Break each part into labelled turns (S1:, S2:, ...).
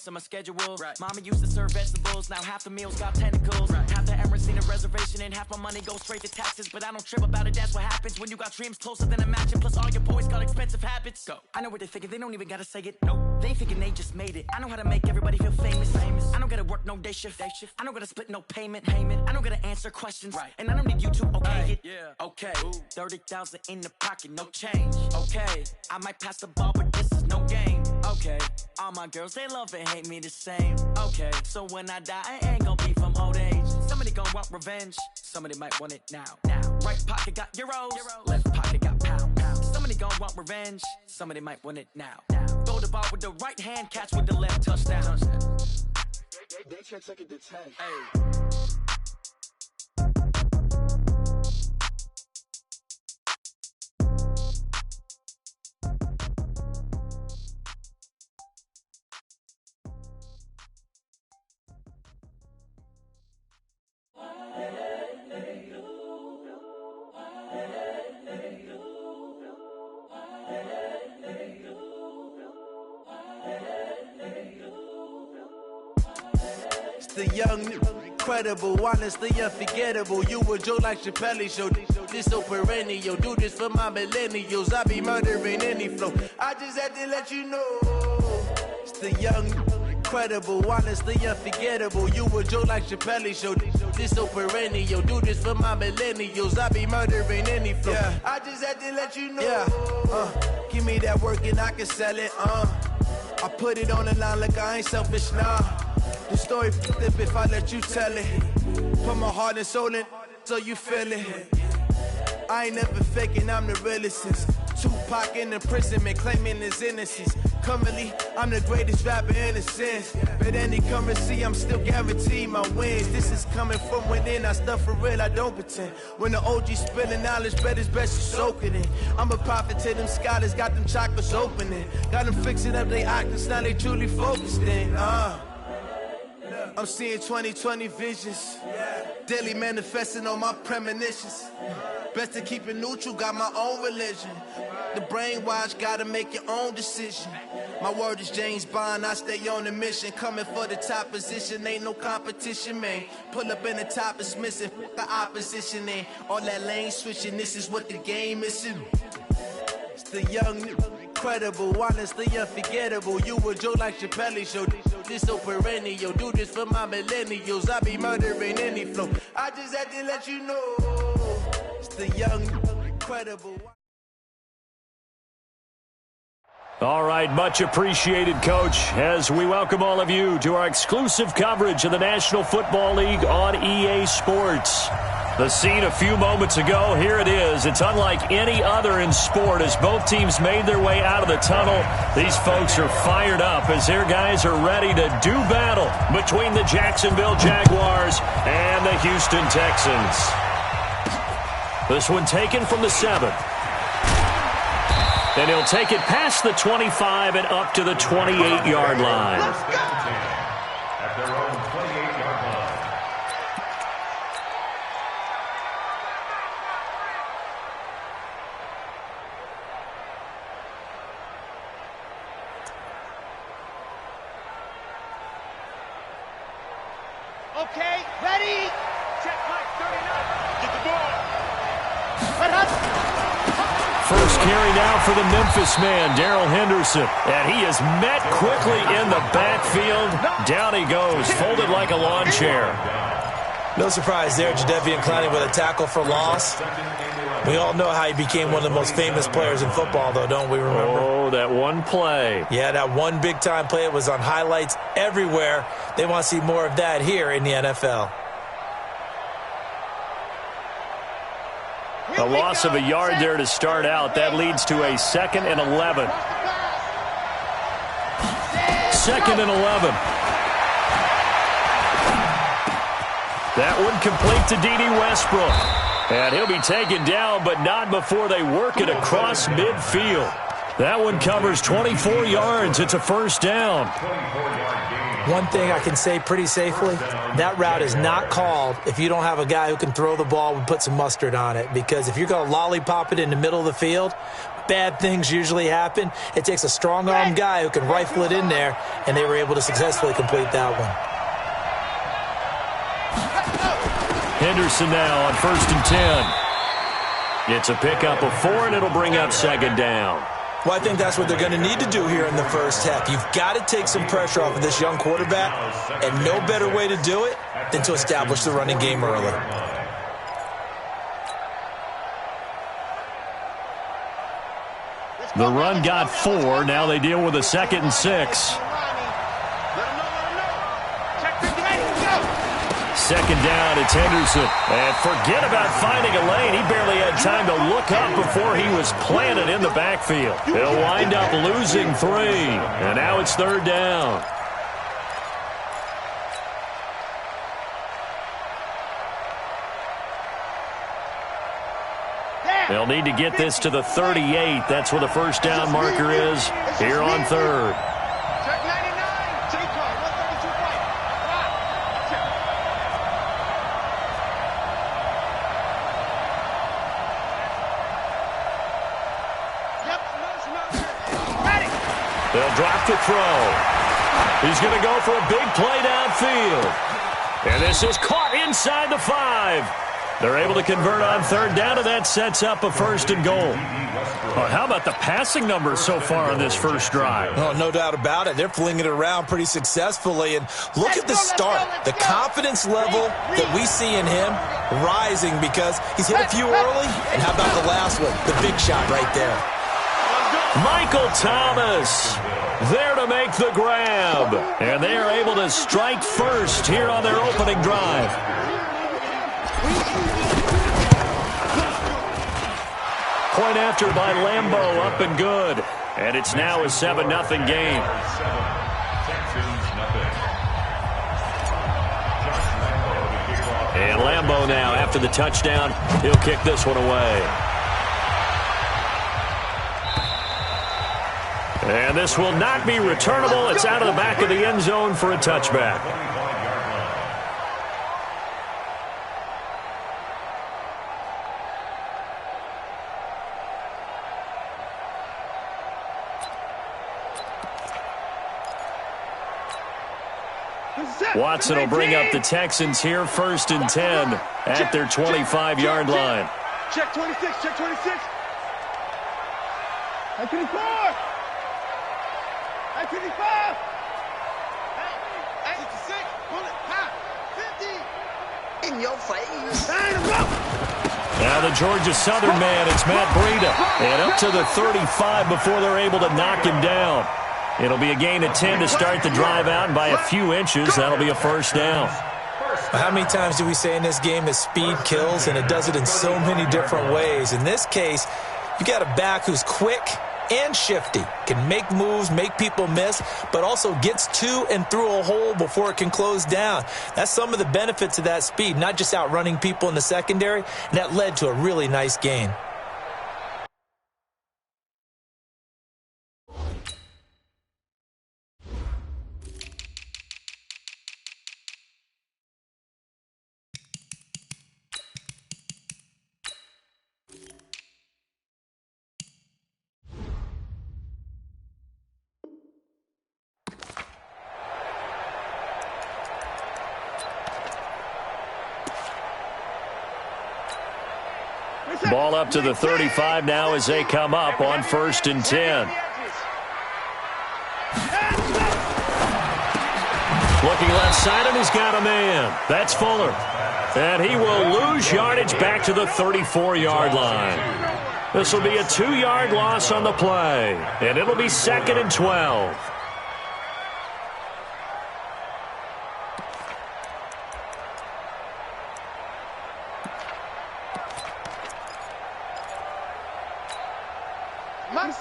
S1: of my schedule. Right. Mama used to serve vegetables, now half the meals got tentacles. Right. Half the Emirates need a reservation and half my money goes straight to taxes. But I don't trip about it, that's what happens when you got dreams closer than a match. Plus all your boys got expensive habits. Go. I know what they're thinking, they don't even gotta say it. Nope. They thinking they just made it. I know how to make everybody feel famous. I don't gotta work no day shift. I don't gotta split no payment. I don't gotta answer questions. Right. And I don't need you to okay it. Yeah. Okay. 30,000 in the pocket, no change. Okay. I might pass the ball, but this is no game. Okay. All my girls, they love and hate me the same. Okay. So when I die, I ain't gonna be from old age. Somebody gonna want revenge. Somebody might want it now. Right pocket got euros. Left pocket got pounds. Somebody gonna want revenge. Somebody might want it now. Throw the ball with the right hand, catch with the left, touchdown. They can't take it to 10. Hey.
S2: The young, incredible, honestly unforgettable. You a joke like Chappelle Show. This so perennial. Do this for my millennials. I be murdering any flow. I just had to let you know. It's the young, incredible, honestly unforgettable. You a joke like Chappelle Show. This so perennial. Do this for my millennials. I be murdering any flow. Yeah. I just had to let you know. Yeah. Give me that work and I can sell it. I put it on the line like I ain't selfish now. The story flip if I let you tell it. Put my heart and soul in so you feel it. I ain't never faking, I'm the realest since Tupac in imprisonment, claiming his innocence. Currently, I'm the greatest rapper in a sense. But any currency, I'm still guaranteed my wins. This is coming from within, I stuff for real, I don't pretend. When the OG spilling knowledge, bet it's best you soak it in. I'm a prophet to them scholars, got them chakras opening. Got them fixing up their octaves, now they truly focused in. I'm seeing 2020 visions. Daily manifesting on my premonitions. Best to keep it neutral, got my own religion. The brainwash, gotta make your own decision. My word is James Bond, I stay on a mission. Coming for the top position, ain't no competition, man. Pull up in the top, it's missing, the opposition, man. All that lane switching, this is what the game is. It's the young, incredible, honestly unforgettable. You a joke like Chappelle Show. This so perennial. Do this for my millennials. I be murdering any flow. I just had to let you know. It's the young, incredible.
S3: All right, much appreciated, Coach, as we welcome all of you to our exclusive coverage of the National Football League on EA Sports. The scene a few moments ago, here it is. It's unlike any other in sport as both teams made their way out of the tunnel. These folks are fired up as their guys are ready to do battle between the Jacksonville Jaguars and the Houston Texans. This one taken from the 7. And he'll take it past the 25 and up to the 28-yard line.
S4: Let's go! At their own 28-yard line.
S5: Okay, ready? Check play, 39. Get the ball.
S3: First carry now for the Memphis man, Darrell Henderson. And he is met quickly in the backfield. Down he goes, folded like a lawn chair.
S6: No surprise there, Jadeveon Clowney with a tackle for loss. We all know how he became one of the most famous players in football, though, don't we remember?
S3: Oh, that one play.
S6: Yeah, that one big-time play. It was on highlights everywhere. They want to see more of that here in the NFL.
S3: A loss of a yard there to start out. That leads to a 2nd and 11. 2nd and 11. That one complete to D.D. Westbrook. And he'll be taken down, but not before they work it across midfield. That one covers 24 yards. It's a first down.
S6: One thing I can say pretty safely, that route is not called if you don't have a guy who can throw the ball and put some mustard on it. Because if you're going to lollipop it in the middle of the field, bad things usually happen. It takes a strong-arm guy who can rifle it in there, and they were able to successfully complete that one.
S3: Henderson now on 1st and 10. It's a pickup of 4, and it'll bring up 2nd down.
S6: Well, I think that's what they're going to need to do here in the first half. You've got to take some pressure off of this young quarterback, and no better way to do it than to establish the running game early.
S3: The run got 4. Now they deal with a 2nd and 6. 2nd down, it's Henderson. And forget about finding a lane. He barely had time to look up before he was planted in the backfield. They'll wind up losing 3. And now it's 3rd down. They'll need to get this to the 38. That's where the first down marker is here on 3rd.
S5: Check 99. Take card. 132 point. Yep. Ready.
S3: They'll drop the throw. He's going to go for a big play downfield. And this is caught inside the 5. They're able to convert on 3rd down, and that sets up a 1st and goal. Well, how about the passing numbers so far on this first drive?
S6: Oh, no doubt about it. They're flinging it around pretty successfully. And look at the start. The confidence level that we see in him rising because he's hit a few early. And how about the last one? The big shot right there.
S3: Michael Thomas there to make the grab. And they are able to strike first here on their opening drive. Point after by Lambeau, up and good. And it's now a 7-0 game. And Lambeau now, after the touchdown, he'll kick this one away. And this will not be returnable. It's out of the back of the end zone for a touchback. Watson will bring up the Texans here, 1st and 10 at their 25-yard line.
S5: Check 26, check 26. I 24. I 25. 66. Pull it. 50. In your face.
S3: Now the Georgia Southern man, it's Matt Breida. And up to the 35 before they're able to knock him down. It'll be a gain of 10 to start the drive out, and by a few inches, that'll be a 1st down.
S6: How many times do we say in this game that speed kills, and it does it in so many different ways? In this case, you got a back who's quick and shifty, can make moves, make people miss, but also gets to and through a hole before it can close down. That's some of the benefits of that speed, not just outrunning people in the secondary, and that led to a really nice gain.
S3: Ball up to the 35 now as they come up on 1st and 10. Looking left side, and he's got a man. That's Fuller. And he will lose yardage back to the 34-yard line. This will be a 2-yard loss on the play, and it'll be 2nd and 12.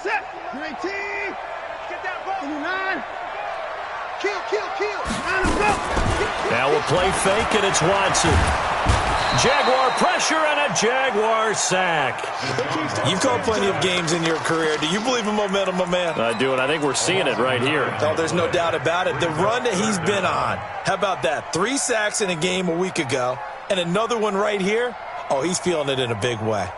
S5: Set. 19. Get that ball. 29. Kill.
S3: Now we'll play fake, and it's Watson. Jaguar pressure and a Jaguar sack.
S6: You've called plenty of games in your career. Do you believe in momentum, my man?
S3: I do, and I think we're seeing it right here.
S6: Oh, there's no doubt about it. The run that he's been on. How about that? 3 sacks in a game a week ago, and another one right here. Oh, he's feeling it in a big way.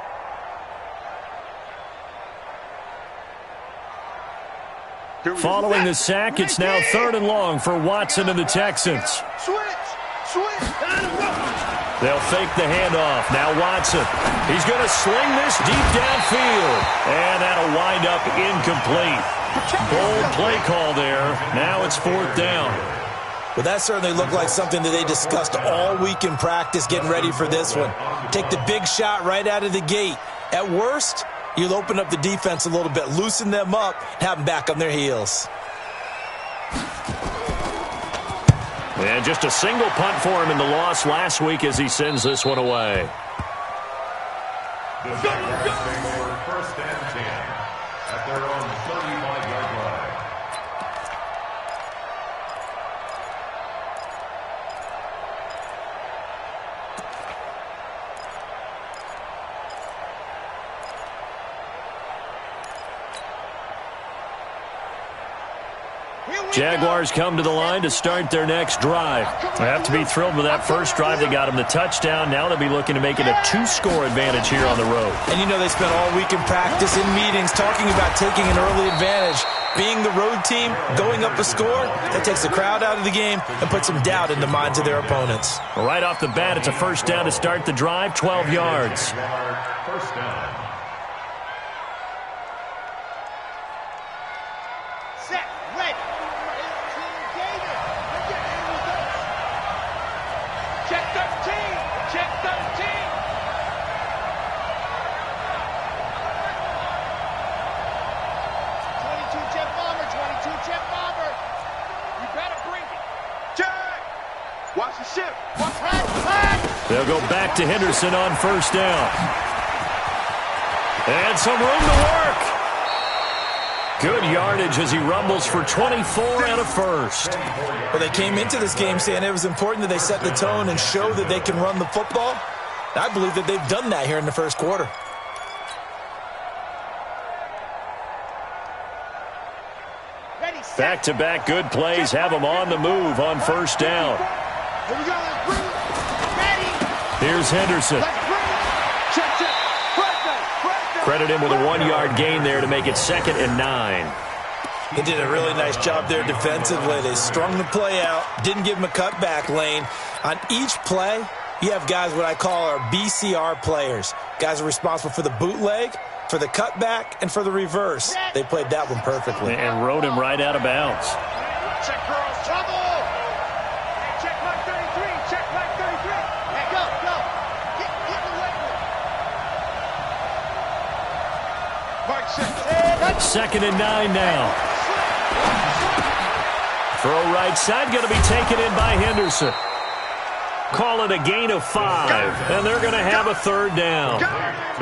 S3: Following the sack, it's now 3rd and long for Watson and the Texans. They'll fake the handoff. Now Watson. He's going to sling this deep downfield. And that'll wind up incomplete. Bold play call there. Now it's 4th down.
S6: Well, that certainly looked like something that they discussed all week in practice getting ready for this one. Take the big shot right out of the gate. At worst, you'll open up the defense a little bit, loosen them up, have them back on their heels.
S3: And just a single punt for him in the loss last week as he sends this one away.
S4: The Jaguars for 1st and 10 at their own 35-yard line.
S3: Jaguars come to the line to start their next drive. They have to be thrilled with that first drive. They got them the touchdown. Now they'll be looking to make it a 2-score advantage here on the road.
S6: And you know they spent all week in practice, in meetings, talking about taking an early advantage. Being the road team, going up a score, that takes the crowd out of the game and puts some doubt in the minds of their opponents.
S3: Right off the bat, it's a 1st down to start the drive, 12 yards.
S4: 1st down.
S3: They'll go back to Henderson on 1st down. And some room to work. Good yardage as he rumbles for 24 and a 1st.
S6: Well, they came into this game saying it was important that they set the tone and show that they can run the football. I believe that they've done that here in the 1st quarter.
S3: Back-to-back good plays have them on the move on 1st down. Here's Henderson. Credit him with a 1-yard gain there to make it 2nd and 9.
S6: They did a really nice job there defensively. They strung the play out, didn't give him a cutback lane. On each play, you have guys what I call our BCR players. Guys are responsible for the bootleg, for the cutback, and for the reverse. They played that one perfectly.
S3: And rode him right out of bounds.
S5: Check girls, trouble! Check mark 33, check mark 33. Hey, go. Get away with it. Mark 6.
S3: 2nd and 9 now. Throw right side, going to be taken in by Henderson. Call it a gain of 5, and they're going to have a 3rd down.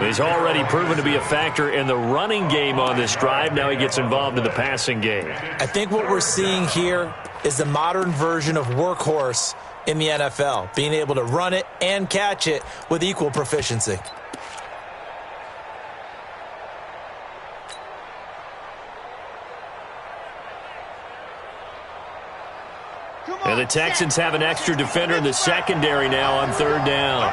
S3: He's already proven to be a factor in the running game on this drive. Now he gets involved in the passing game.
S6: I think what we're seeing here is the modern version of workhorse in the NFL, being able to run it and catch it with equal proficiency.
S3: And the Texans have an extra defender in the secondary now on 3rd down.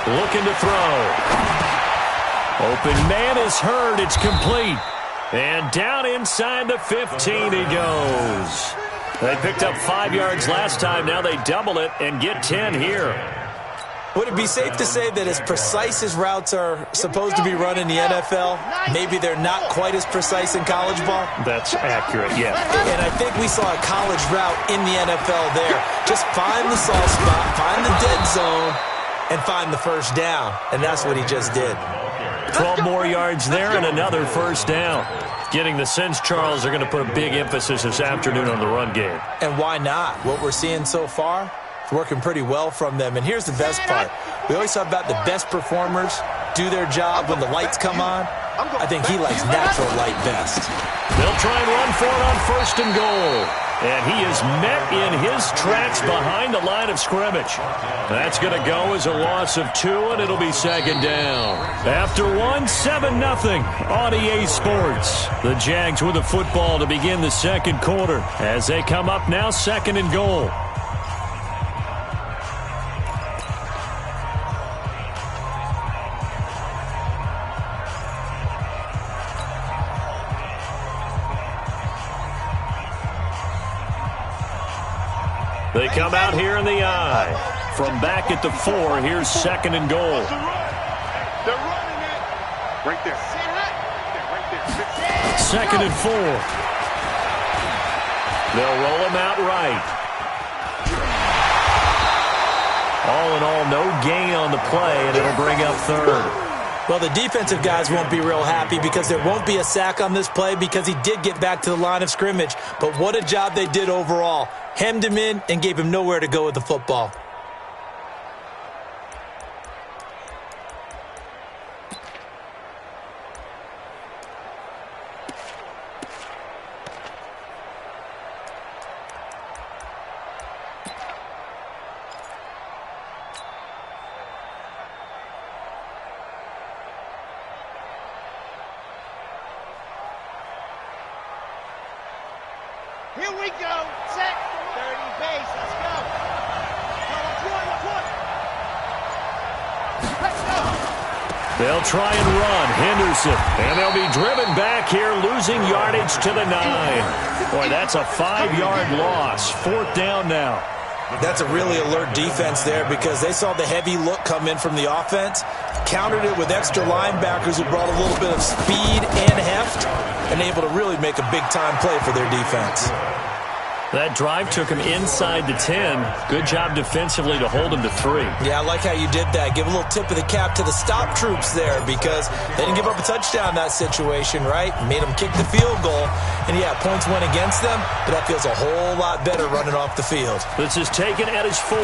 S3: Looking to throw. Open man is heard. It's complete. And down inside the 15 he goes. They picked up 5 yards last time. Now they double it and get 10 here.
S6: Would it be safe to say that as precise as routes are supposed to be run in the NFL, maybe they're not quite as precise in college ball?
S3: That's accurate, yeah.
S6: And I think we saw a college route in the NFL there. Just find the soft spot, find the dead zone, and find the 1st down. And that's what he just did.
S3: 12 more yards there and another 1st down. Getting the sense, Charles, they're going to put a big emphasis this afternoon on the run game.
S6: And why not? What we're seeing so far is working pretty well from them. And here's the best part. We always talk about the best performers do their job when the lights come on. I think he likes natural light best.
S3: They'll try and run for it on 1st and goal. And he is met in his tracks behind the line of scrimmage. That's going to go as a loss of 2, and it'll be second down. After 1, 7-0 on EA Sports. The Jags with the football to begin the second quarter as they come up now second and goal. They come out here in the eye. From back at the 4, here's second and goal.
S5: They're running it. Right there.
S3: Second and 4. They'll roll him out right. All in all, no gain on the play, and it'll bring up third.
S6: Well, the defensive guys won't be real happy because there won't be a sack on this play because he did get back to the line of scrimmage. But what a job they did overall. Hemmed him in and gave him nowhere to go with the football.
S5: Here we go. Set. 30 base. Let's go. Let's go.
S3: They'll try and run. Henderson. And they'll be driven back here, losing yardage to the 9. Boy, that's a 5-yard loss. Fourth down now.
S6: That's a really alert defense there because they saw the heavy look come in from the offense, countered it with extra linebackers who brought a little bit of speed and heft, and able to really make a big-time play for their defense.
S3: That drive took him inside the 10. Good job defensively to hold him to 3.
S6: Yeah, I like how you did that. Give a little tip of the cap to the stop troops there because they didn't give up a touchdown in that situation, right? Made them kick the field goal. And, yeah, points went against them, but that feels a whole lot better running off the field.
S3: This is taken at his 4.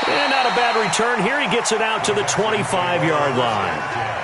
S3: And not a bad return. Here he gets it out to the 25-yard line.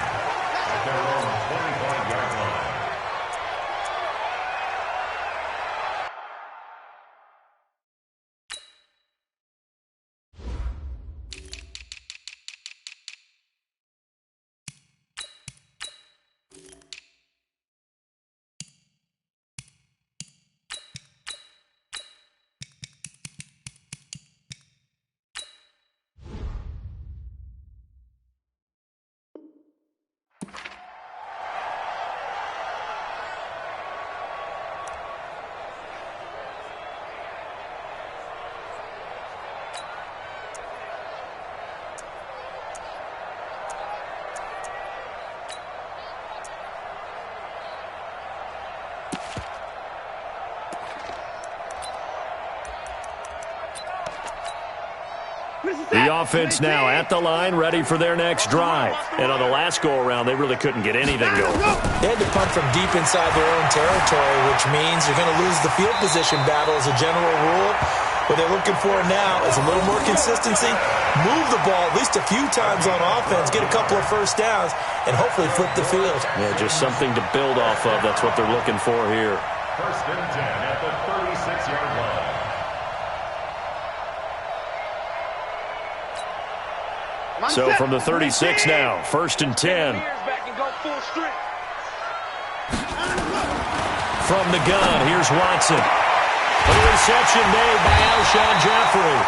S3: The offense now at the line, ready for their next drive. And on the last go-around, they really couldn't get anything going.
S6: They had to punt from deep inside their own territory, which means you're going to lose the field position battle as a general rule. What they're looking for now is a little more consistency, move the ball at least a few times on offense, get a couple of first downs, and hopefully flip the field.
S3: Yeah, just something to build off of. That's what they're looking for here.
S4: First and 10 at the 36-yard line.
S3: So from the 36 now, first and 10. From the gun, here's Watson. The reception made by Alshon Jeffrey.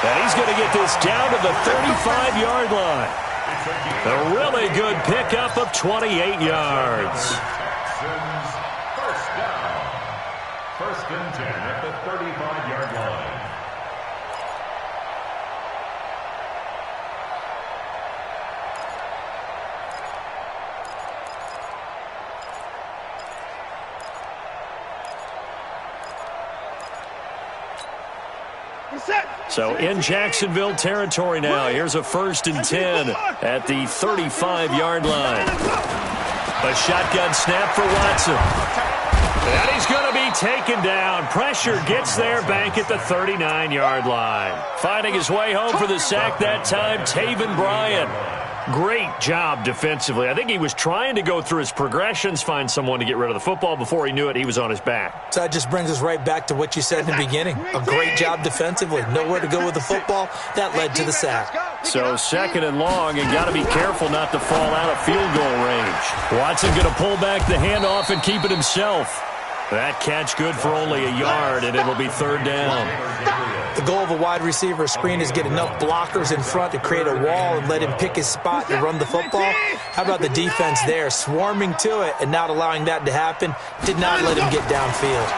S3: And he's going to get this down to the 35-yard line. A really good pickup of 28 yards.
S4: First down. First and 10 at the 35-yard line.
S3: So in Jacksonville territory now. Here's a first and 10 at the 35-yard line. A shotgun snap for Watson. And he's going to be taken down. Pressure gets there back at the 39-yard line. Finding his way home for the sack that time, Taven Bryan. Great job defensively. I think he was trying to go through his progressions, find someone to get rid of the football. Before he knew it, he was on his back.
S6: So that just brings us right back to what you said in the beginning. A great job defensively. Nowhere to go with the football. That led to the sack.
S3: So 2nd and long, and got to be careful not to fall out of field goal range. Watson going to pull back the handoff and keep it himself. That catch good for only a yard, and it'll be 3rd down.
S6: The goal of a wide receiver screen is get enough blockers in front to create a wall and let him pick his spot to run the football. How about the defense there, swarming to it and not allowing that to happen? Did not let him get downfield.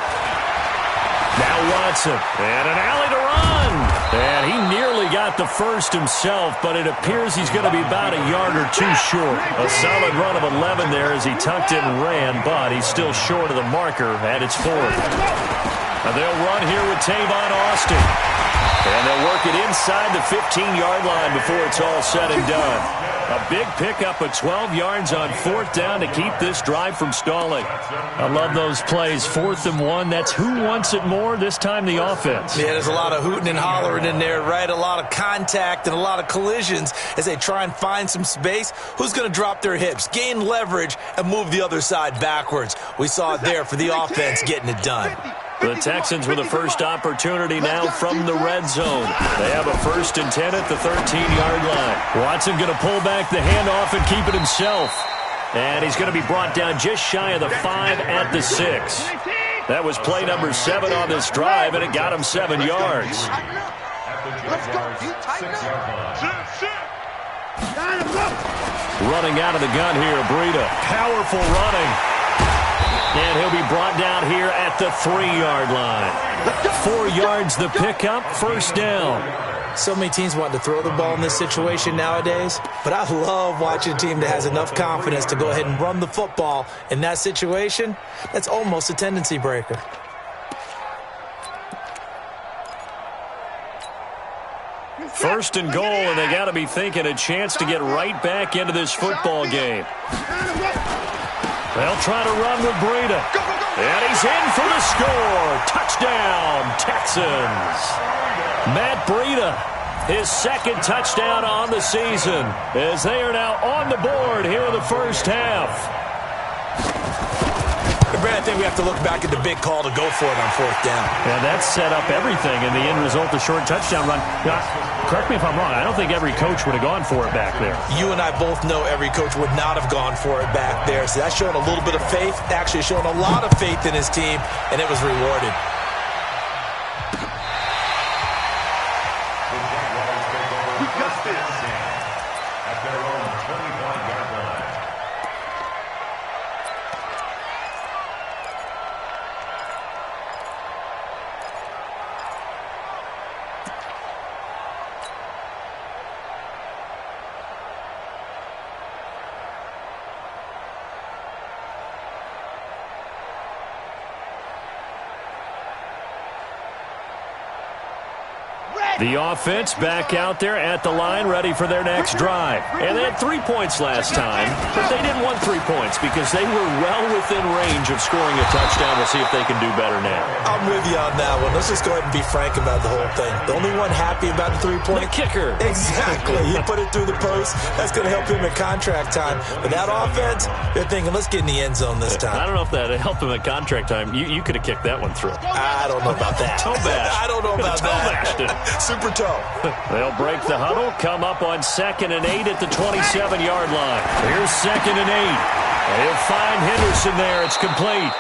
S3: Now Watson, and an alley to run. And he nearly got the first himself, but it appears he's going to be about a yard or two short. A solid run of 11 there as he tucked it and ran, but he's still short of the marker at its 4th. And they'll run here with Tavon Austin. And they'll work it inside the 15-yard line before it's all said and done. A big pickup of 12 yards on 4th down to keep this drive from stalling. I love those plays. 4th and 1. That's who wants it more, this time the offense.
S6: Yeah, there's a lot of hooting and hollering in there, right? A lot of contact and a lot of collisions as they try and find some space. Who's going to drop their hips, gain leverage, and move the other side backwards? We saw it there for the offense getting it done.
S3: The Texans with a first opportunity now from the red zone. They have a 1st and 10 at the 13-yard line. Watson going to pull back the handoff and keep it himself. And he's going to be brought down just shy of the 5 at the 6. That was play number 7 on this drive, and it got him 7 yards. Running out of the gun here, Breida. Powerful running. And he'll be brought down here at the 3-yard line. 4 yards the pickup, 1st down.
S6: So many teams want to throw the ball in this situation nowadays, but I love watching a team that has enough confidence to go ahead and run the football in that situation. That's almost a tendency breaker.
S3: First and goal, and they got to be thinking a chance to get right back into this football game. They'll try to run with Breida. And he's in for the score. Touchdown, Texans. Matt Breida, his 2nd touchdown on the season, as they are now on the board here in the first half.
S6: Brad, I think we have to look back at the big call to go for it on 4th down.
S3: And that set up everything in the end result, the short touchdown run. Now, correct me if I'm wrong, I don't think every coach would have gone for it back there.
S6: You and I both know every coach would not have gone for it back there. So that's showing a little bit of faith, actually showing a lot of faith in his team, and it was rewarded.
S4: At their own 25-yard line.
S3: The offense back out there at the line, ready for their next drive. And they had 3 points last time, but they didn't want 3 points because they were well within range of scoring a touchdown. We'll see if they can do better now.
S6: I'm with you on that one. Let's just go ahead and be frank about the whole thing. The only one happy about the 3-point?
S3: The kicker.
S6: Exactly. He put it through the post. That's going to help him at contract time. But that offense, they're thinking, let's get in the end zone this time.
S3: I don't know if that helped him at contract time. You could have kicked that one through.
S6: I don't know about that.
S3: Toe bash.
S6: I don't know about that. Super toe.
S3: They'll break the huddle, come up on 2nd and 8 at the 27-yard line. Here's 2nd and 8. They'll find Henderson there. It's complete.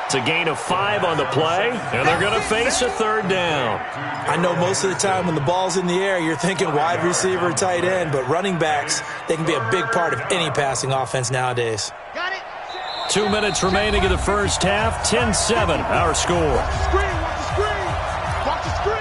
S3: It's a gain of 5 on the play, and they're going to face a 3rd down.
S6: I know most of the time when the ball's in the air, you're thinking wide receiver, tight end, but running backs, they can be a big part of any passing offense nowadays.
S3: 2 minutes remaining in the first half, 10-7, our score.
S5: Watch the screen, watch the screen. Watch the screen.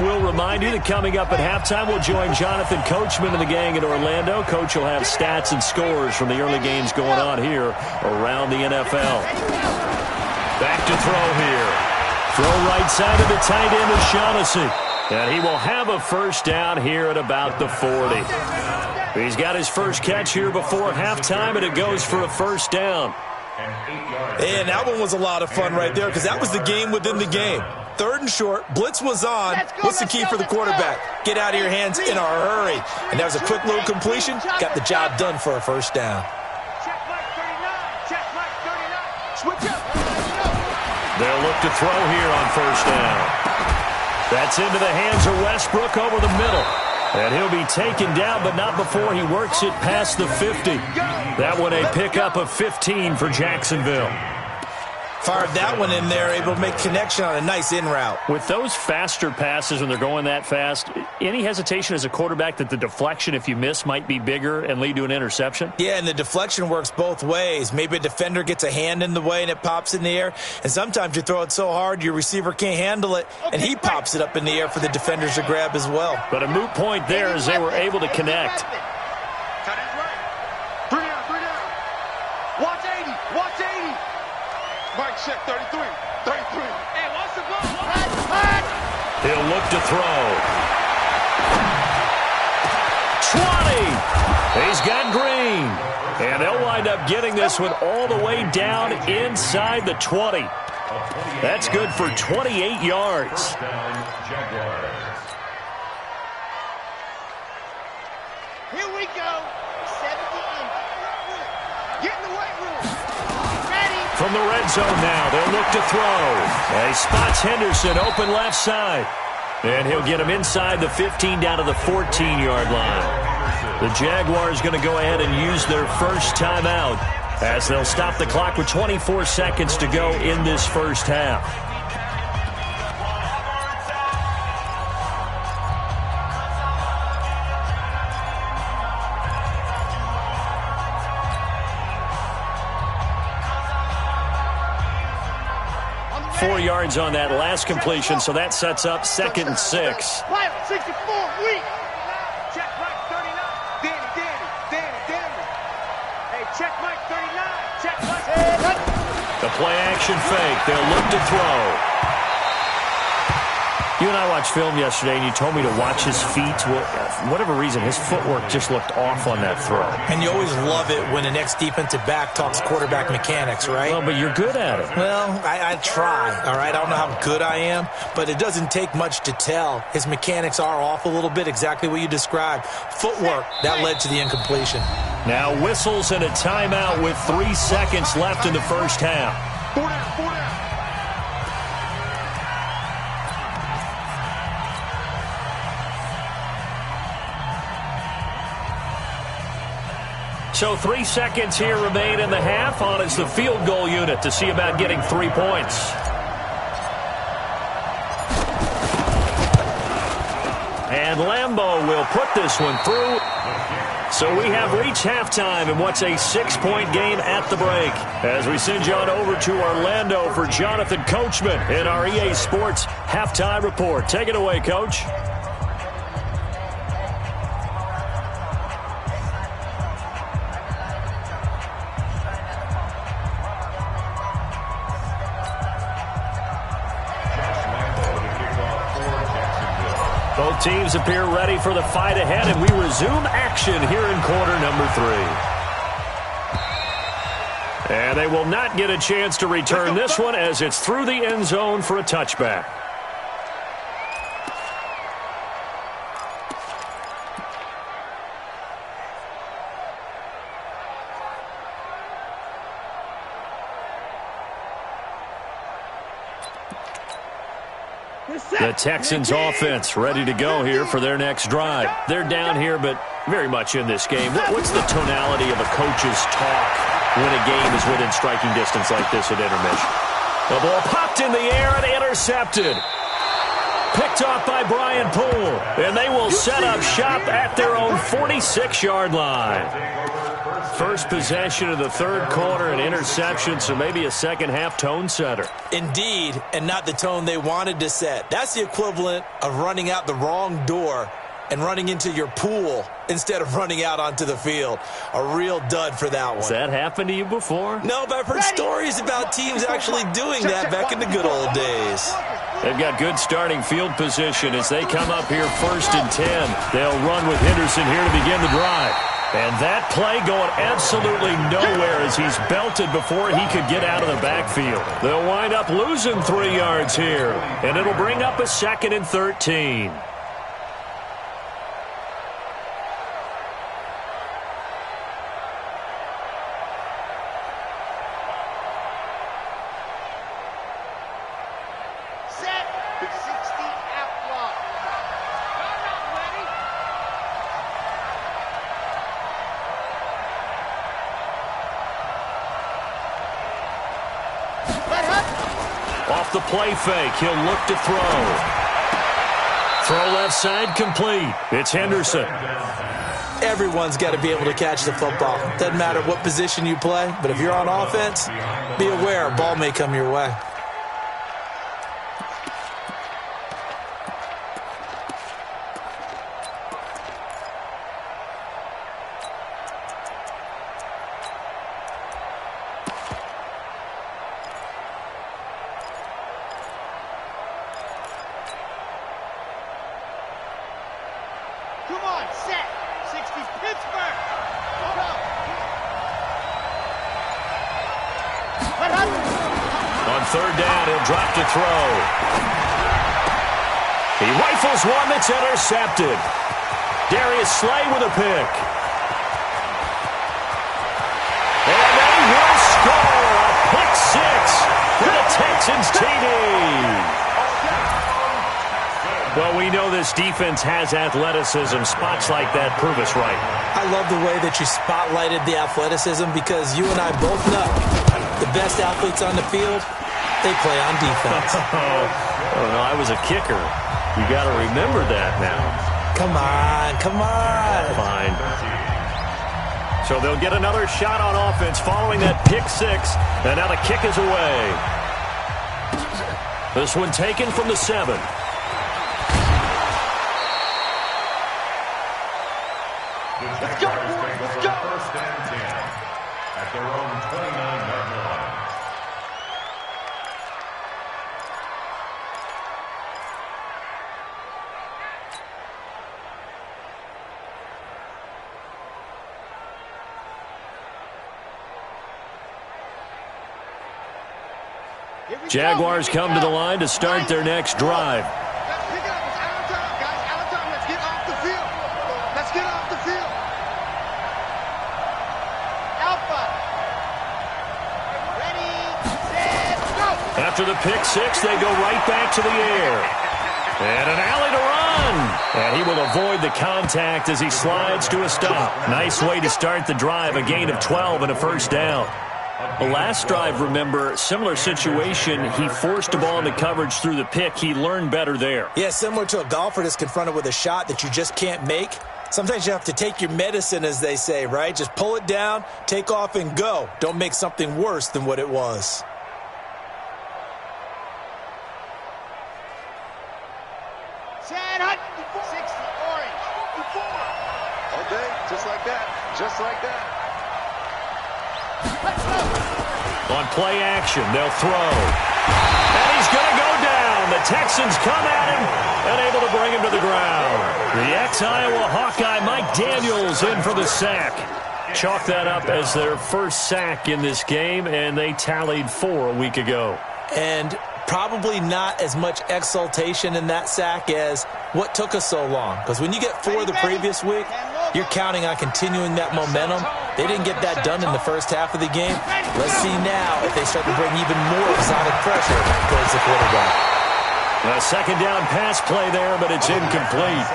S3: We'll remind you that coming up at halftime, we'll join Jonathan Coachman and the gang in Orlando. Coach will have stats and scores from the early games going on here around the NFL. Back to throw here. Throw right side of the tight end is Shaughnessy. And he will have a first down here at about the 40. He's got his first catch here before halftime, and it goes for a first down.
S6: And that one was a lot of fun right there because that was the game within the game. 3rd and short, blitz was on. What's the key for the quarterback? Get out of your hands in a hurry. And that was a quick little completion. Got the job done for a first down.
S3: They'll look to throw here on first down. That's into the hands of Westbrook over the middle. And he'll be taken down, but not before he works it past the 50. That one a pickup of 15 for Jacksonville.
S6: Fired that one in there, able to make connection on a nice in route.
S3: With those faster passes when they're going that fast, any hesitation as a quarterback that the deflection, if you miss, might be bigger and lead to an interception?
S6: Yeah, and the deflection works both ways. Maybe a defender gets a hand in the way and it pops in the air. And sometimes you throw it so hard your receiver can't handle it, and he pops it up in the air for the defenders to grab as well.
S3: But a moot point there as they were able to connect.
S5: Watch 80. Watch 80. Mike check 33. 33. Hey, watch the ball.
S3: He'll look to throw. 20. He's got Green. And they'll wind up getting this one all the way down inside the 20. That's good for 28 yards.
S5: Here we go. 17. Get in the weight room. Ready.
S3: From the red zone now, they'll look to throw. And he spots Henderson open left side. And he'll get him inside the 15 down to the 14-yard line. The Jaguars going to go ahead and use their first timeout as they'll stop the clock with 24 seconds to go in this first half. Four yards on that last completion, so that sets up 2nd and 6.
S5: 64, weak. Check Mike 39. Danny. Hey, check Mike 39. Check Mike.
S3: The play action fake. They'll look to throw. You and I watched film yesterday, and you told me to watch his feet. Well, for whatever reason, his footwork just looked off on that throw.
S6: And you always love it when the next defensive back talks quarterback mechanics, right?
S3: Well, but you're good at it.
S6: Well, I try, all right? I don't know how good I am, but it doesn't take much to tell. His mechanics are off a little bit, exactly what you described. Footwork, that led to the incompletion.
S3: Now whistles and a timeout with 3 seconds left in the first half.
S5: 4 down.
S3: So 3 seconds here remain in the half. On is the field goal unit to see about getting 3 points. And Lambeau will put this one through. So we have reached halftime in what's a 6-point game at the break. As we send you on over to Orlando for Jonathan Coachman in our EA Sports Halftime Report. Take it away, Coach. Both teams appear ready for the fight ahead, and we resume action here in quarter number 3. And they will not get a chance to return this one as it's through the end zone for a touchback. The Texans offense ready to go here for their next drive. They're down here, but very much in this game. What's the tonality of a coach's talk when a game is within striking distance like this at intermission? The ball popped in the air and intercepted. Picked off by Brian Poole. And they will set up shop at their own 46-yard line. First possession of the third quarter, an interception, so maybe a second-half tone setter.
S6: Indeed, and not the tone they wanted to set. That's the equivalent of running out the wrong door and running into your pool instead of running out onto the field. A real dud for that one.
S3: Has that happened to you before?
S6: No, but I've heard stories about teams actually doing that back in the good old days.
S3: They've got good starting field position as they come up here 1st and 10. They'll run with Henderson here to begin the drive. And that play going absolutely nowhere as he's belted before he could get out of the backfield. They'll wind up losing 3 yards here, and it'll bring up a 2nd and 13. Off the play fake, he'll look to throw. Throw left side, complete. It's Henderson.
S6: Everyone's got to be able to catch the football. Doesn't matter what position you play, but if you're on offense, be aware a ball may come your way.
S3: Third down, he'll drop to throw. He rifles one that's intercepted. Darius Slay with a pick. And they will score a pick 6 for the Texans TD. Well, we know this defense has athleticism. Spots like that prove us right.
S6: I love the way that you spotlighted the athleticism because you and I both know the best athletes on the field, they play on defense.
S3: Oh, no, I was a kicker. You got to remember that now.
S6: Come on, come on.
S3: Fine. So they'll get another shot on offense following that pick 6, and now the kick is away. This one taken from the 7.
S4: Let's go, boys, let's go. 1st and 10 at their own 29-yard line.
S3: Jaguars come to the line to start their next drive.
S5: Pick it up. It's out of time, guys. Out of time. Let's get off the field. Let's get off the field. Alpha. Ready, set, go.
S3: After the pick 6, they go right back to the air. And an alley to run. And he will avoid the contact as he slides to a stop. Nice way to start the drive. A gain of 12 and a 1st down. The last drive, remember, similar situation. He forced a ball into coverage through the pick. He learned better there.
S6: Yeah, similar to a golfer that's confronted with a shot that you just can't make. Sometimes you have to take your medicine, as they say, right? Just pull it down, take off, and go. Don't make something worse than what it was.
S5: Set, hut. 60, orange. 54. Okay, just like that. Just like that. Let's go.
S3: On play action, they'll throw. And he's going to go down. The Texans come at him and able to bring him to the ground. The ex-Iowa Hawkeye Mike Daniels in for the sack. Chalk that up as their first sack in this game, and they tallied 4 a week ago.
S6: And probably not as much exultation in that sack as what took us so long. Because when you get 4 the previous week, you're counting on continuing that momentum. They didn't get that done in the first half of the game. Let's see now if they start to bring even more exotic pressure towards the quarterback.
S3: A 2nd down pass play there, but it's incomplete.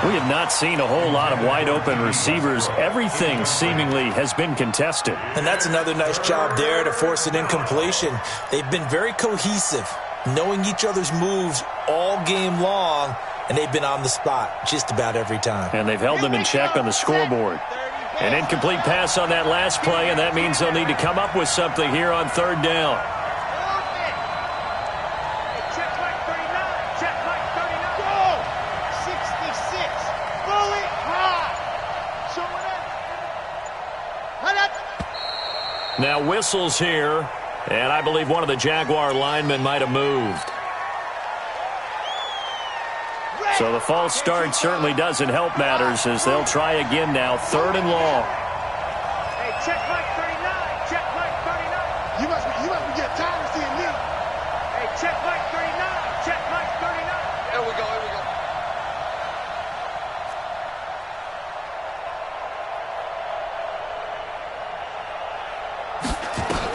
S3: We have not seen a whole lot of wide-open receivers. Everything seemingly has been contested.
S6: And that's another nice job there to force an incompletion. They've been very cohesive, knowing each other's moves all game long, and they've been on the spot just about every time.
S3: And they've held them in check on the scoreboard. An incomplete pass on that last play, and that means they'll need to come up with something here on 3rd down.
S5: Check like 39. Check like 39. Go. 66. Fully high. Showing up.
S3: Now whistles here, and I believe one of the Jaguar linemen might have moved. So the false start certainly doesn't help matters as they'll try again now. 3rd and long.
S5: Hey, check Mike 39. Check Mike 39. You must be getting tired of seeing me. Hey, check Mike 39. Check Mike 39. Here we go.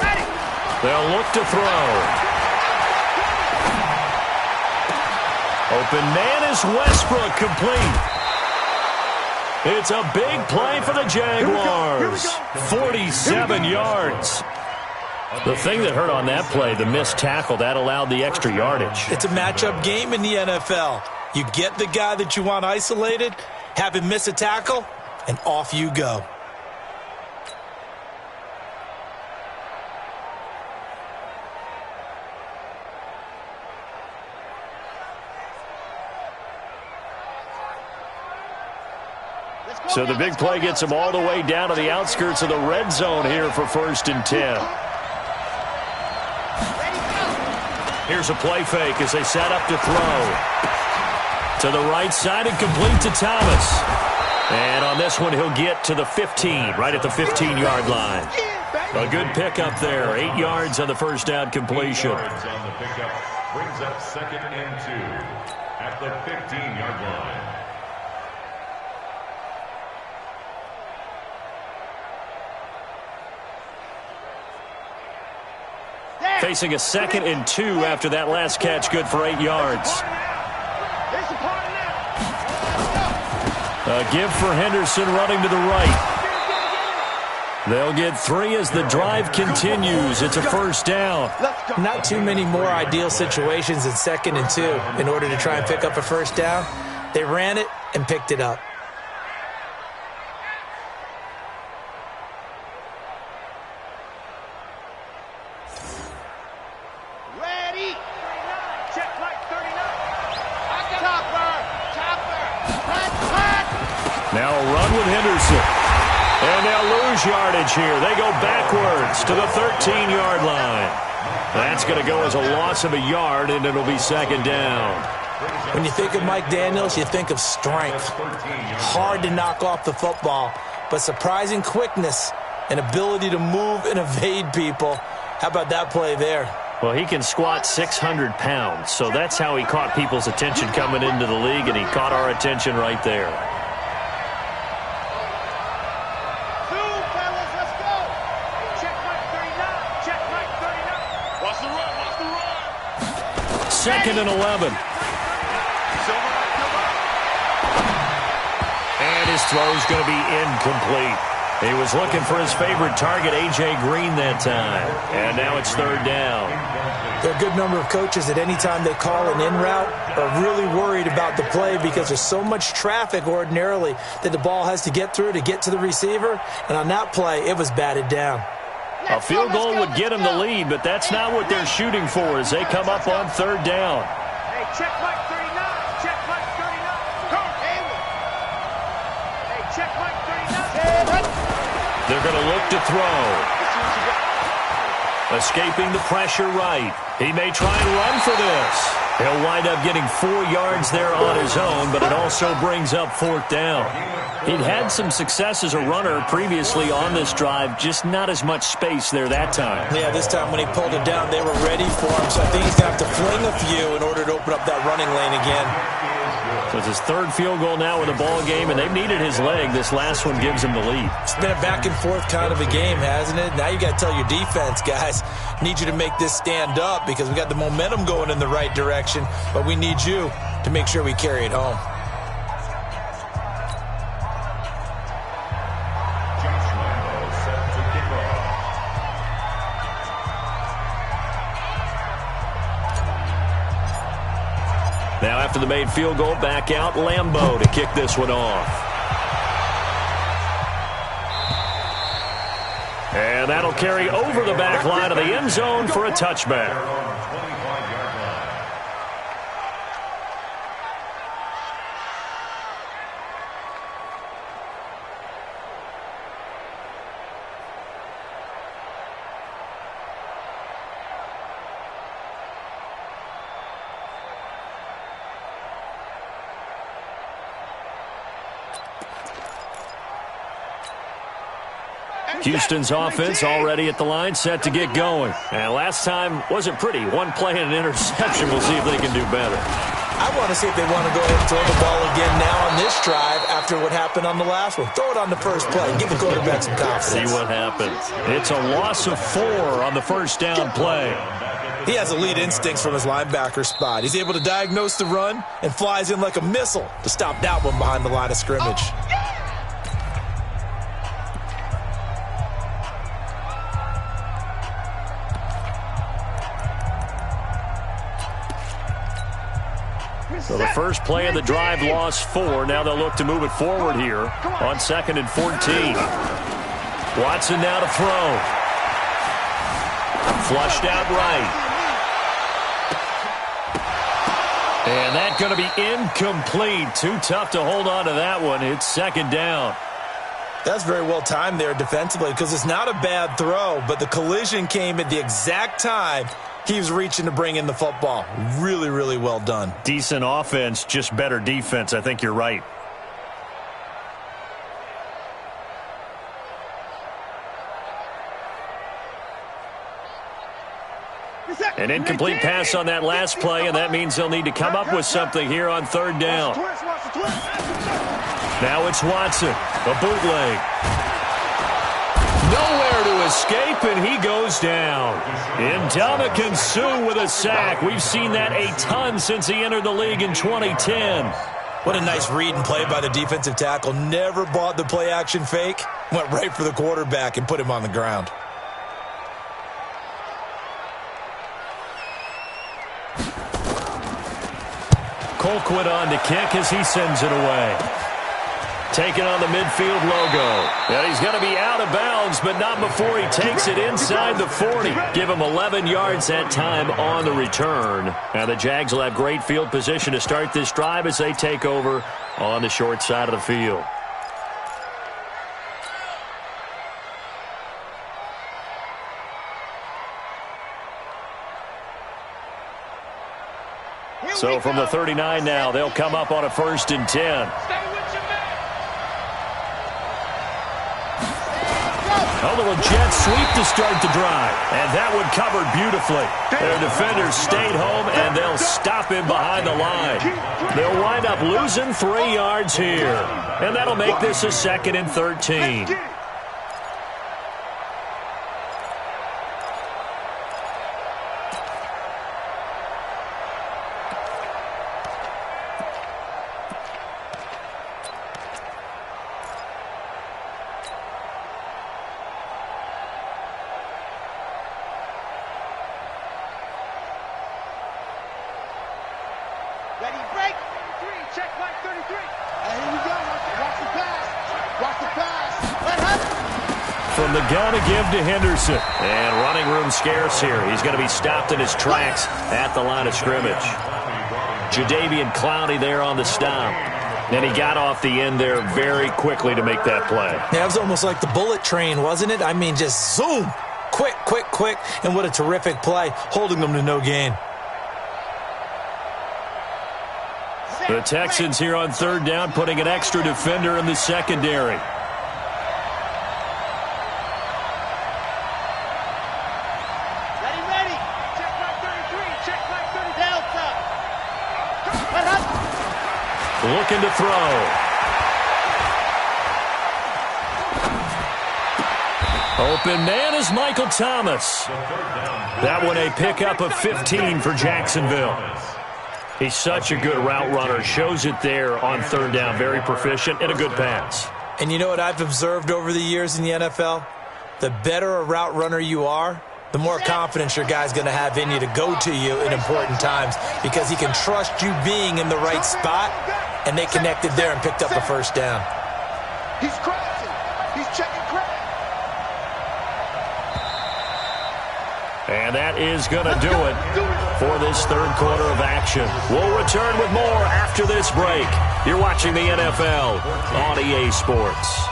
S5: Ready.
S3: They'll look to throw. Open man is Westbrook, complete. It's a big play for the Jaguars. 47 yards. The thing that hurt on that play, the missed tackle, that allowed the extra yardage.
S6: It's a matchup game in the NFL. You get the guy that you want isolated, have him miss a tackle, and off you go.
S3: So the big play gets him all the way down to the outskirts of the red zone here for 1st and 10. Here's a play fake as they set up to throw. To the right side and complete to Thomas. And on this one, he'll get to the 15, right at the 15-yard line. A good pickup there. 8 yards on the first down completion.
S4: 8 yards on the pickup brings up 2nd and 2 at the 15-yard line.
S3: Facing a 2nd and 2 after that last catch, good for 8 yards. A give for Henderson running to the right. They'll get 3 as the drive continues. It's a first down.
S6: Not too many more ideal situations in 2nd and 2 in order to try and pick up a first down. They ran it and picked it up.
S3: Now a run with Henderson. And they'll lose yardage here. They go backwards to the 13-yard line. That's going to go as a loss of a yard, and it'll be 2nd down.
S6: When you think of Mike Daniels, you think of strength. Hard to knock off the football, but surprising quickness and ability to move and evade people. How about that play there?
S3: Well, he can squat 600 pounds, so that's how he caught people's attention coming into the league, and he caught our attention right there. Second and 11. And his throw's going to be incomplete. He was looking for his favorite target, A.J. Green, that time. And now it's 3rd down.
S6: There are a good number of coaches that any time they call an in route are really worried about the play because there's so much traffic ordinarily that the ball has to get through to get to the receiver. And on that play, it was batted down.
S3: A field goal would get them the lead, but that's not what they're shooting for as they come up on 3rd down.
S5: Hey, check Mike 39. Check Mike 39. Come on. Hey, check Mike 39.
S3: They're going to look to throw. Escaping the pressure right. He may try and run for this. He'll wind up getting 4 yards there on his own, but it also brings up 4th down. He'd had some success as a runner previously on this drive, just not as much space there that time.
S6: Yeah, this time when he pulled it down, they were ready for him, so I think he's going to have to fling a few in order to open up that running lane again.
S3: So it's his 3rd field goal now in the ball game, and they've needed his leg. This last one gives him the lead.
S6: It's been a back-and-forth kind of a game, hasn't it? Now you got to tell your defense, guys, need you to make this stand up because we got the momentum going in the right direction, but we need you to make sure we carry it home.
S3: Now after the made field goal, back out Lambeau to kick this one off. And that'll carry over the back line of the end zone for a touchback. Houston's offense already at the line, set to get going. And last time wasn't pretty. One play and an interception. We'll see if they can do better.
S6: I want to see if they want to go ahead and throw the ball again now on this drive after what happened on the last one. Throw it on the first play. Give the quarterback some confidence.
S3: See what happens. It's a loss of 4 on the first down play.
S6: He has elite instincts from his linebacker spot. He's able to diagnose the run and flies in like a missile to stop that one behind the line of scrimmage.
S3: So the first play of the drive lost 4. Now they'll look to move it forward here on 2nd and 14. Watson now to throw. Flushed out right. And that's going to be incomplete. Too tough to hold on to that one. It's 2nd down.
S6: That's very well timed there defensively because it's not a bad throw, but the collision came at the exact time he was reaching to bring in the football. Really, really well done.
S3: Decent offense, just better defense. I think you're right. An incomplete pass on that last play, and that means they'll need to come up with something here on 3rd down. Now it's Watson, a bootleg. Nowhere to escape, and he goes down. Ndamukong Suh with a sack. We've seen that a ton since he entered the league in 2010.
S6: What a nice read and play by the defensive tackle. Never bought the play-action fake. Went right for the quarterback and put him on the ground.
S3: Colquitt on to kick as he sends it away. Taking on the midfield logo. And he's going to be out of bounds, but not before he takes it inside the 40. Give him 11 yards that time on the return. Now the Jags will have great field position to start this drive as they take over on the short side of the field. So from the 39 now, they'll come up on a 1st and 10. A little jet sweep to start the drive. And that one covered beautifully. Their defenders stayed home, and they'll stop him behind the line. They'll wind up losing 3 yards here. And that'll make this a 2nd and 13.
S5: Ready, break. 33, check mark 33. And here we go. Watch the pass. Watch the pass.
S3: From the gun to give to Henderson. And running room scarce here. He's going to be stopped in his tracks at the line of scrimmage. Jadeveon Clowney there on the stop. And he got off the end there very quickly to make that play.
S6: Yeah, it was almost like the bullet train, wasn't it? I mean, just zoom. Quick, quick, quick. And what a terrific play, holding them to no gain.
S3: The Texans here on 3rd down, putting an extra defender in the secondary.
S5: Ready, ready. Check mark 33, check mark 30. Delta.
S3: Looking to throw. Open man is Michael Thomas. That one a pickup of 15 for Jacksonville. He's such a good route runner. Shows it there on 3rd down. Very proficient and a good pass.
S6: And you know what I've observed over the years in the NFL? The better a route runner you are, the more confidence your guy's going to have in you to go to you in important times because he can trust you being in the right spot, and they connected there and picked up a 1st down.
S5: He's crossing. He's checking crack.
S3: And that is going to do it for this 3rd quarter of action. We'll return with more after this break. You're watching the NFL on EA Sports.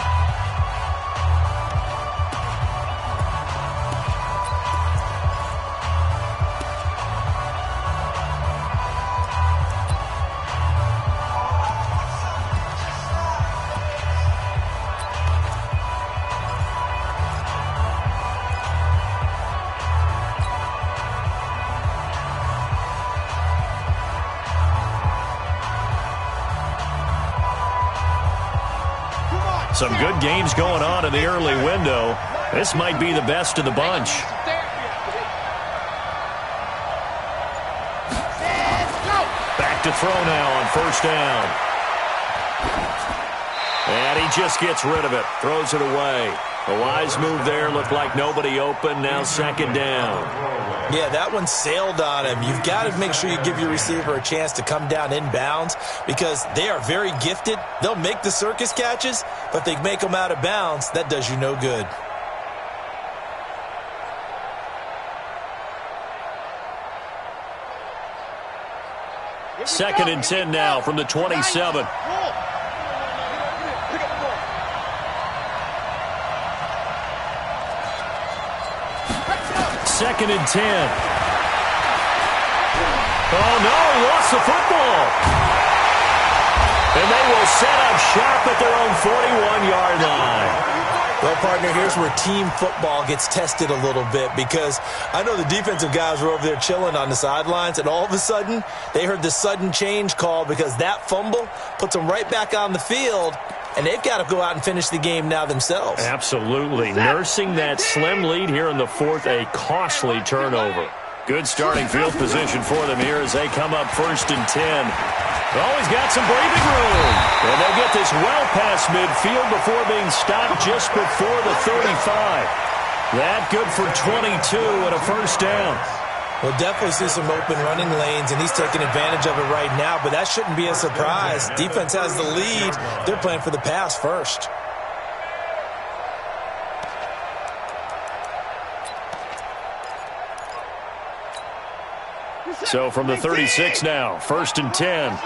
S3: Some good games going on in the early window. This might be the best of the bunch. Back to throw now on first down. And he just gets rid of it. Throws it away. A wise move there. Looked like nobody open. Now second down.
S6: Yeah, that one sailed on him. You've got to make sure you give your receiver a chance to come down inbounds because they are very gifted. They'll make the circus catches, but if they make them out of bounds, that does you no good.
S3: Second and 10 now from the 27. Second and 10. Oh, no, he lost the football. And they will set up shop at their own 41-yard line.
S6: Well, partner, here's where team football gets tested a little bit because I know the defensive guys were over there chilling on the sidelines, and all of a sudden they heard the sudden change call because that fumble puts them right back on the field, and they've got to go out and finish the game now themselves.
S3: Absolutely. Nursing that slim lead here in the fourth, a costly turnover. Good starting field position for them here as they come up first and 10. Oh, he's got some breathing room. And they get this well past midfield before being stopped just before the 35. That good for 22 and a first down.
S6: We'll definitely see some open running lanes, and he's taking advantage of it right now, but that shouldn't be a surprise. Defense has the lead. They're playing for the pass first.
S3: So from the 36 now, first and 10.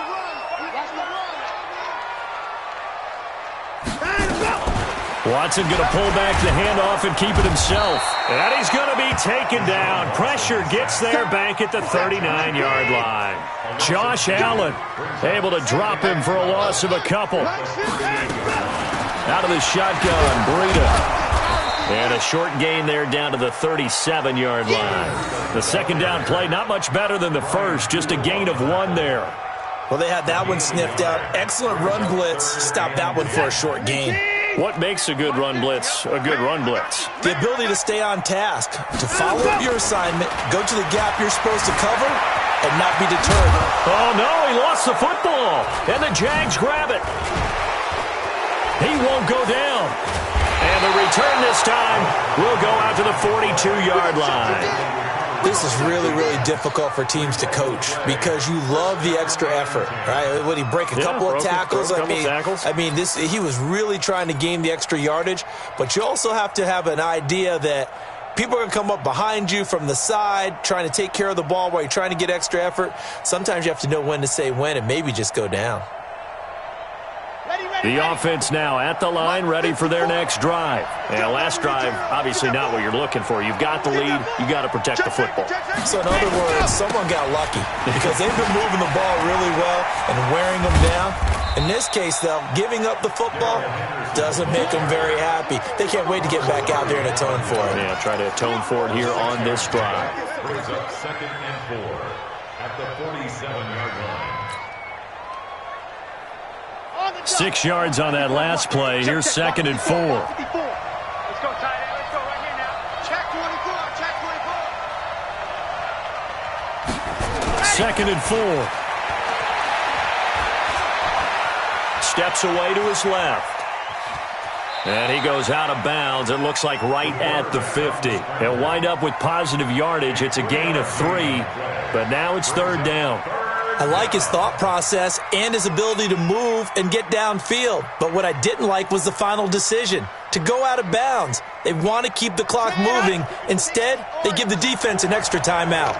S3: Watson going to pull back the handoff and keep it himself. And he's going to be taken down. Pressure gets there back at the 39-yard line. Josh Allen able to drop him for a loss of a couple. Out of the shotgun, Breida. And a short gain there down to the 37-yard line. The second down play, not much better than the first, just a gain of 1 there.
S6: Well, they had that one sniffed out. Excellent run blitz. Stop that one for a short gain.
S3: What makes a good run blitz a good run blitz?
S6: The ability to stay on task, to follow up your assignment, go to the gap you're supposed to cover, and not be deterred.
S3: Oh, no, he lost the football, and the Jags grab it. He won't go down. And the return this time will go out to the 42-yard line.
S6: This is really, really difficult for teams to coach because you love the extra effort, right? Would he break a couple of tackles? I mean, he was really trying to gain the extra yardage, but you also have to have an idea that people are going to come up behind you from the side trying to take care of the ball while you're trying to get extra effort. Sometimes you have to know when to say when and maybe just go down.
S3: The offense now at the line, ready for their next drive. And last drive, obviously not what you're looking for. You've got the lead. You got to protect the football.
S6: So in other words, someone got lucky because they've been moving the ball really well and wearing them down. In this case, though, giving up the football doesn't make them very happy. They can't wait to get back out there and atone for it.
S3: Yeah, try to atone for it here on this drive.
S4: Brings up second and 4 at the 47-yard line.
S3: 6 yards on that last play. Here's second and 4.
S5: Let's go, tight end. Let's go right here now. Check 24. Check 24.
S3: Second and 4. Steps away to his left. And he goes out of bounds. It looks like right at the 50. He'll wind up with positive yardage. It's a gain of 3. But now it's third down.
S6: I like his thought process and his ability to move and get downfield. But what I didn't like was the final decision, to go out of bounds. They want to keep the clock moving. Instead, they give the defense an extra timeout.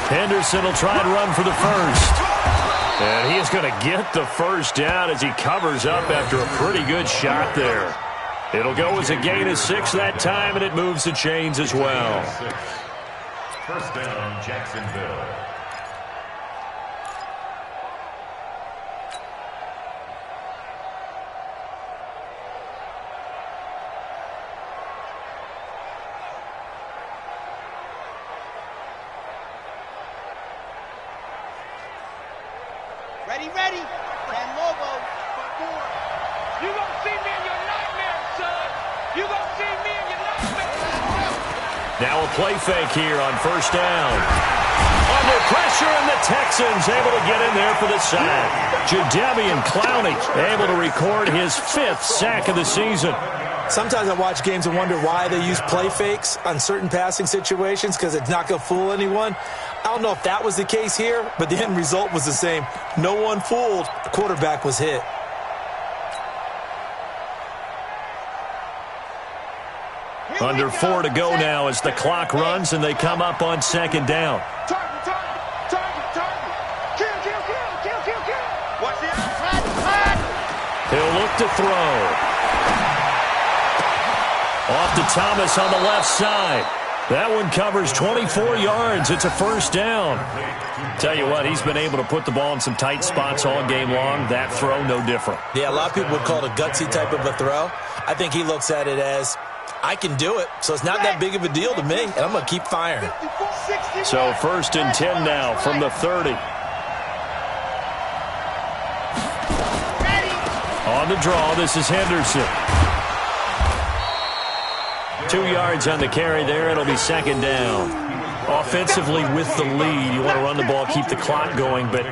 S3: Henderson will try and run for the first. And he is going to get the first down as he covers up after a pretty good shot there. It'll go as a gain of 6 that time, and it moves the chains as well.
S4: First down, Jacksonville.
S5: Ready, ready. You gonna see me in your nightmares, son. You gonna see me in your nightmares.
S3: Now a play fake here on first down. Under pressure, and the Texans able to get in there for the sack. Jadeveon Clowney able to record his 5th sack of the season.
S6: Sometimes I watch games and wonder why they use play fakes on certain passing situations, because it's not going to fool anyone. I don't know if that was the case here, but the end result was the same. No one fooled. The quarterback was hit.
S3: Under 4 to go now as the clock runs and they come up on second down.
S5: Target. Kill. Watch the outside.
S3: He'll look to throw. Off to Thomas on the left side. That one covers 24 yards. It's a first down. Tell you what, he's been able to put the ball in some tight spots all game long. That throw, no different.
S6: Yeah, a lot of people would call it a gutsy type of a throw. I think he looks at it as, I can do it, so it's not that big of a deal to me, and I'm going to keep firing.
S3: So first and 10 now from the 30. On the draw, this is Henderson. 2 yards on the carry there. It'll be second down. Offensively with the lead, you want to run the ball, keep the clock going, but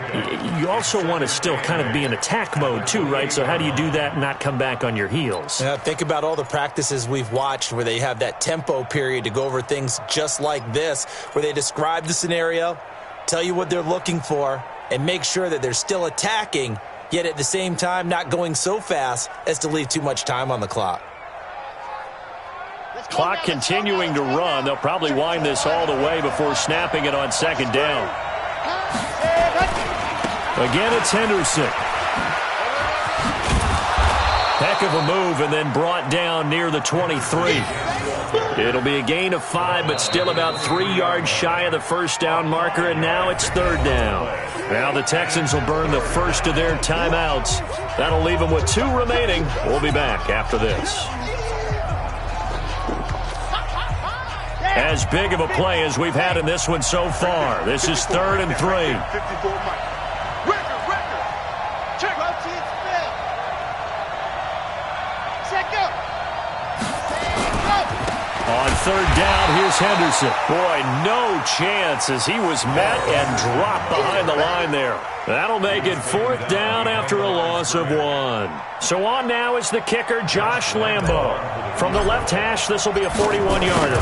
S3: you also want to still kind of be in attack mode too, right? So how do you do that and not come back on your heels?
S6: Yeah, think about all the practices we've watched where they have that tempo period to go over things just like this, where they describe the scenario, tell you what they're looking for, and make sure that they're still attacking, yet at the same time not going so fast as to leave too much time on the clock.
S3: Clock continuing to run. They'll probably wind this all the way before snapping it on second down. Again, it's Henderson. Heck of a move, and then brought down near the 23. It'll be a gain of 5, but still about 3 yards shy of the first down marker, and now it's third down. Now the Texans will burn the first of their timeouts. That'll leave them with 2 remaining. We'll be back after this. As big of a play as we've had in this one so far. This is 3rd and 3. On third down, here's Henderson. Boy, no chance as he was met and dropped behind the line there. That'll make it 4th down after a loss of 1. So on now is the kicker, Josh Lambo. From the left hash, this will be a 41-yarder.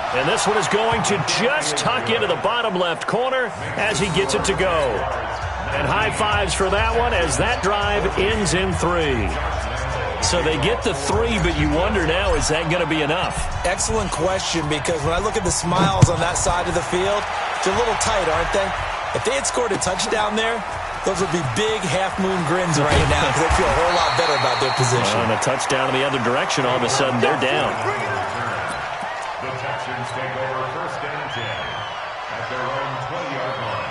S3: And this one is going to just tuck into the bottom left corner as he gets it to go. And high fives for that one as that drive ends in 3. So they get the 3, but you wonder now, is that going to be enough?
S6: Excellent question, because when I look at the smiles on that side of the field, they're a little tight, aren't they? If they had scored a touchdown there, those would be big half-moon grins right now because they feel a whole lot better about their position.
S3: On a touchdown in the other direction, all of a sudden they're down.
S4: The Texans take over first and 10 at their own 20-yard line.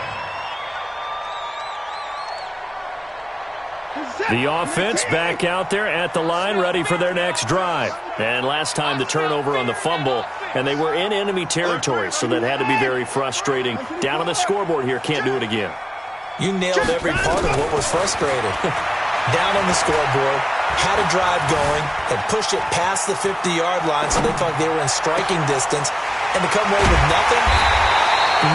S3: The offense back out there at the line, ready for their next drive. And last time the turnover on the fumble, and they were in enemy territory, so that had to be very frustrating. Down on the scoreboard here, can't do it again.
S6: You nailed every part of what was frustrated. Down on the scoreboard, had a drive going, and pushed it past the 50-yard line so they felt like they were in striking distance, and to come away with nothing,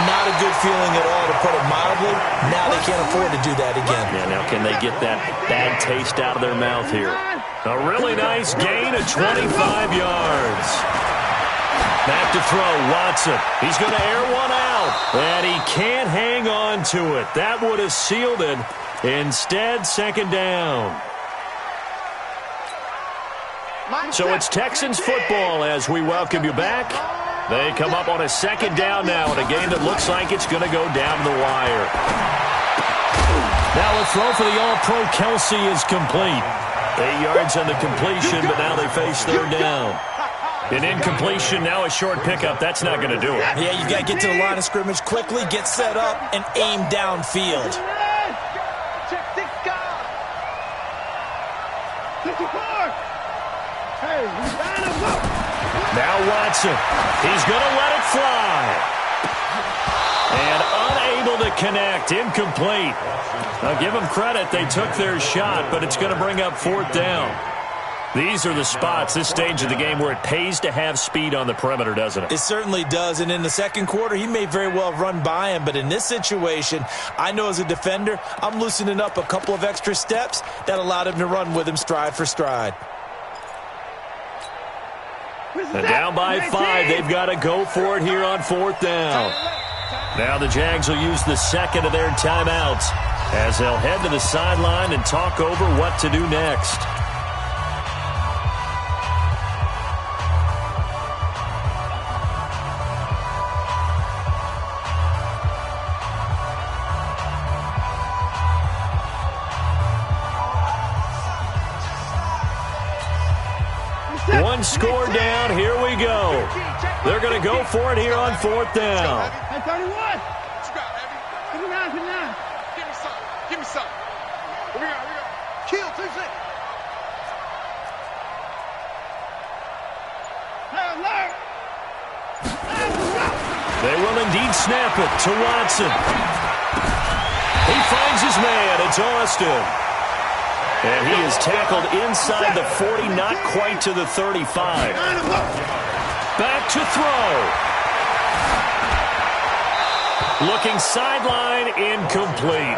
S6: not a good feeling at all, to put it mildly. Now they can't afford to do that again.
S3: Yeah, now can they get that bad taste out of their mouth here? A really nice gain of 25 yards. Back to throw, Watson. He's going to air one out, and he can't hang on to it. That would have sealed it. Instead, second down. So it's Texans football as we welcome you back. They come up on a second down now in a game that looks like it's going to go down to the wire. Now a throw for the All-Pro Kelsey is complete. 8 yards on the completion, but now they face third down. An incompletion, now a short pickup. That's not going to do it.
S6: Yeah, you've got to get to the line of scrimmage quickly, get set up, and aim downfield.
S3: Now Watson. He's going to let it fly. And unable to connect. Incomplete. I'll give them credit. They took their shot, but it's going to bring up 4th down. These are the spots, this stage of the game, where it pays to have speed on the perimeter, doesn't it?
S6: It certainly does, and in the second quarter, he may very well run by him, but in this situation, I know as a defender, I'm loosening up a couple of extra steps that allowed him to run with him stride for stride.
S3: And down by 5, they've got to go for it here on 4th down. Now the Jags will use the second of their timeouts as they'll head to the sideline and talk over what to do next. One score down. Here we go. They're going to go for it here on 4th down.
S5: Hey, 31. Give me 9 for 9. Give me some. Give me some. Here we go. Kill 2 seconds.
S3: They will indeed snap it to Watson. He finds his man. It's Austin. And he is tackled inside the 40, not quite to the 35. Back to throw. Looking sideline, incomplete.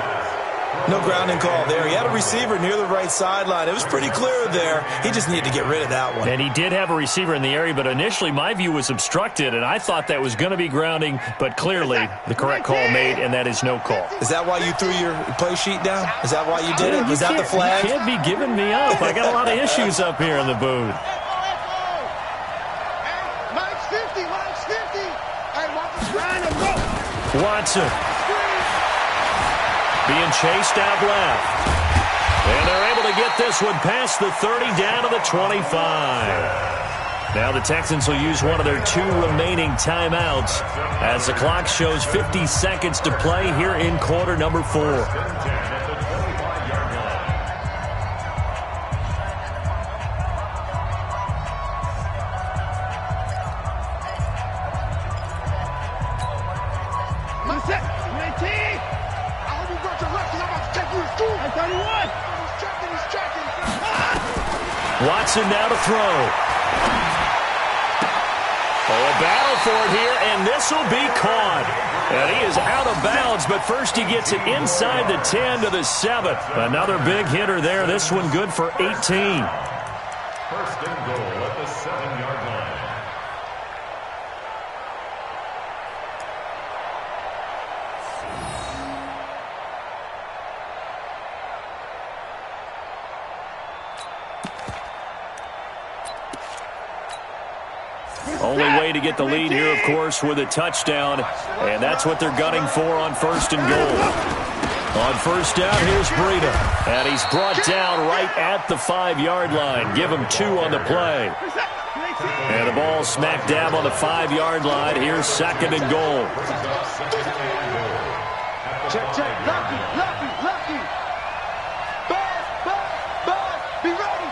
S6: No grounding call there. He had a receiver near the right sideline. It was pretty clear there. He just needed to get rid of that one.
S3: And he did have a receiver in the area, but initially my view was obstructed, and I thought that was going to be grounding, but clearly the correct call made, and that is no call.
S6: Is that why you threw your play sheet down? Is that why you did it? Was that the flag?
S3: You can't be giving me up. I got a lot of issues up here in the booth.
S5: Mike's 50. Hey, Watson's trying to go.
S3: Watson. Being chased out left. And they're able to get this one past the 30 down to the 25. Now the Texans will use one of their 2 remaining timeouts as the clock shows 50 seconds to play here in quarter number 4. Watson now to throw. Oh, a battle for it here, and this will be caught. And he is out of bounds, but first he gets it inside the 10 to the 7. Another big hitter there. This one good for 18.
S4: First and goal at the 7-yard line.
S3: Only way to get the lead here, of course, with a touchdown, and that's what they're gunning for on first and goal. On first down, here's Breida, and he's brought down right at the 5-yard line. Give him 2 on the play. And the ball smack dab on the 5-yard line. Here's second and goal.
S5: Check. Lucky. Be ready.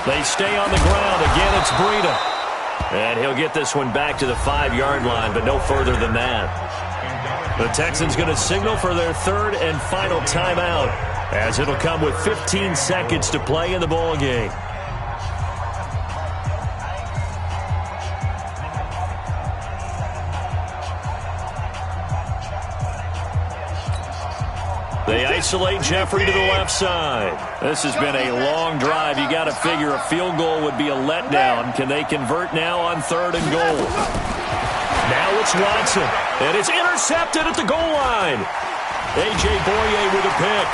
S3: They stay on the ground. Again, it's Breida. And he'll get this one back to the 5-yard line, but no further than that. The Texans going to signal for their 3rd and final timeout, as it'll come with 15 seconds to play in the ball game. They isolate Jeffrey to the left side. This has been a long drive. You got to figure a field goal would be a letdown. Can they convert now on 3rd and goal? Now it's Watson, and it's intercepted at the goal line. A.J. Boye with a pick.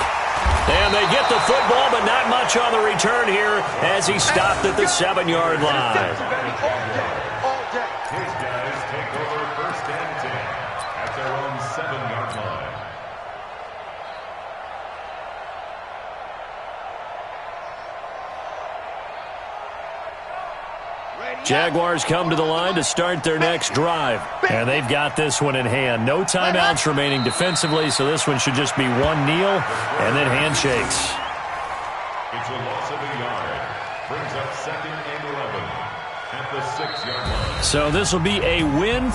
S3: And they get the football, but not much on the return here as he stopped at the 7-yard line.
S4: His guys take over first and 10 at their own 7-yard line.
S3: Jaguars come to the line to start their next drive. And they've got this one in hand. No timeouts remaining defensively, so this one should just be one kneel and then handshakes.
S4: It's a loss of a yard. Brings up 2nd and 11 at the 6-yard line.
S3: So this will be a win.